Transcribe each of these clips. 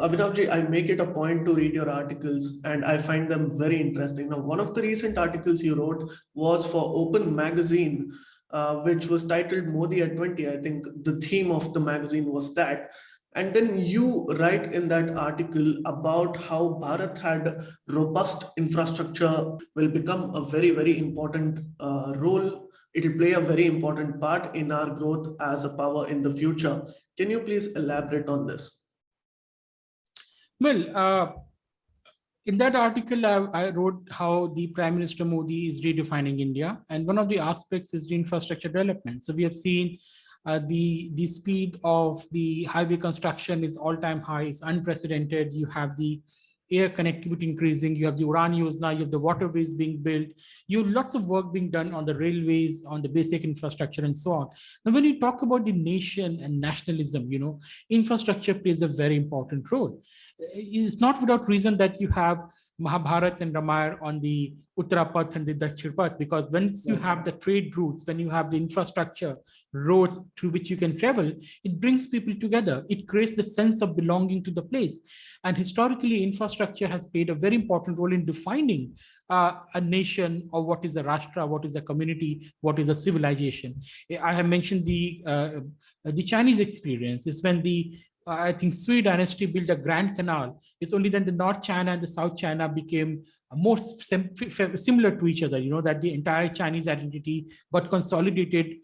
Abhinavji, I make it a point to read your articles and I find them very interesting. Now, one of the recent articles you wrote was for Open Magazine, which was titled Modi at 20. I think the theme of the magazine was that. And then you write in that article about how Bharat had robust infrastructure will become a very, very important role. It will play a very important part in our growth as a power in the future. Can you please elaborate on this? Well, in that article, I wrote how the Prime Minister Modi is redefining India. And one of the aspects is the infrastructure development. So we have seen the speed of the highway construction is all-time high, it's unprecedented. You have the air connectivity increasing, you have the Uran Yojana, you have the waterways being built, you have lots of work being done on the railways, on the basic infrastructure and so on. Now, when you talk about the nation and nationalism, infrastructure plays a very important role. It's not without reason that you have Mahabharat and Ramayana on the Uttarapath and the Dakshinapath, because once you have the trade routes, when you have the infrastructure, roads through which you can travel, it brings people together. It creates the sense of belonging to the place. And historically, infrastructure has played a very important role in defining a nation, or what is a Rashtra, what is a community, what is a civilization. I have mentioned the Chinese experience. Is when I think Sui dynasty built a Grand Canal. It's only then the North China and the South China became more similar to each other, that the entire Chinese identity got consolidated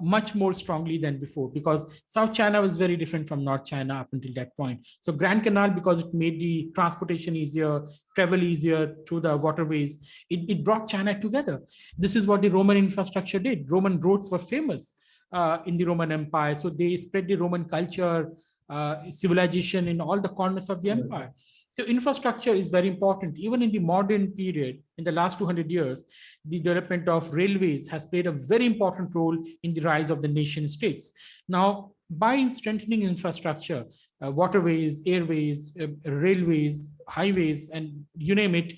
much more strongly than before, because South China was very different from North China up until that point. So Grand Canal, because it made the transportation easier, travel easier through the waterways, it brought China together. This is what the Roman infrastructure did. Roman roads were famous in the Roman Empire. So they spread the Roman culture, civilization in all the corners of the empire. So infrastructure is very important. Even in the modern period, in the last 200 years, the development of railways has played a very important role in the rise of the nation states. Now, by strengthening infrastructure, waterways, airways, railways, highways, and you name it,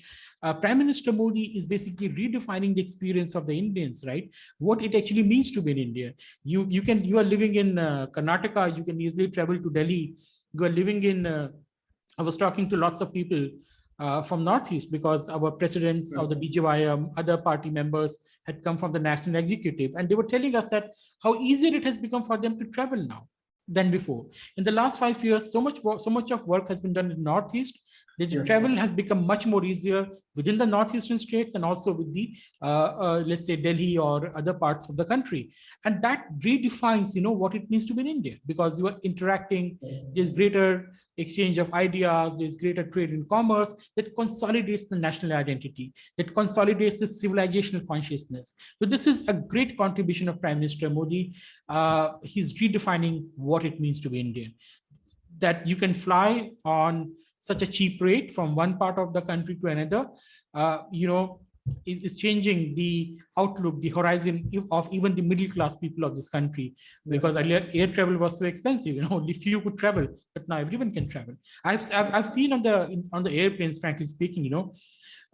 Prime Minister Modi is basically redefining the experience of the Indians, right? What it actually means to be an Indian. You are living in Karnataka, you can easily travel to Delhi. You are living in, I was talking to lots of people from Northeast, because our presidents of the BJYM, other party members had come from the national executive, and they were telling us that how easier it has become for them to travel now than before. In the last 5 years, so much of work has been done in Northeast. The travel has become much more easier within the northeastern states and also with the, let's say, Delhi or other parts of the country. And that redefines, what it means to be in India, because you are interacting, there's greater exchange of ideas, there's greater trade and commerce that consolidates the national identity, that consolidates the civilizational consciousness. So this is a great contribution of Prime Minister Modi. He's redefining what it means to be Indian, that you can fly on such a cheap rate from one part of the country to another, is changing the outlook, the horizon of even the middle class people of this country. Because earlier air travel was so expensive, only few could travel, but now everyone can travel. I've seen on the airplanes, frankly speaking,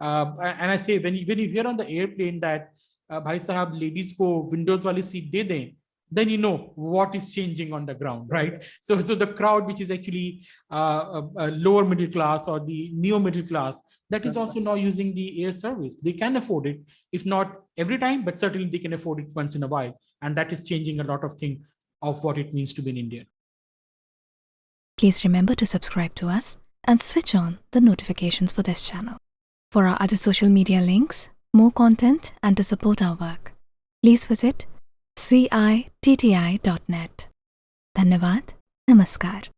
and I say when you hear on the airplane that bhai sahab ladies ko windows wali seat de dein, then you know what is changing on the ground, right? So the crowd, which is actually a lower middle class or the neo middle class, that is also now using the air service. They can afford it, if not every time, but certainly they can afford it once in a while. And that is changing a lot of things of what it means to be an Indian. Please remember to subscribe to us and switch on the notifications for this channel. For our other social media links, more content, and to support our work, please visit citti.net. Dhanyavad. Namaskar.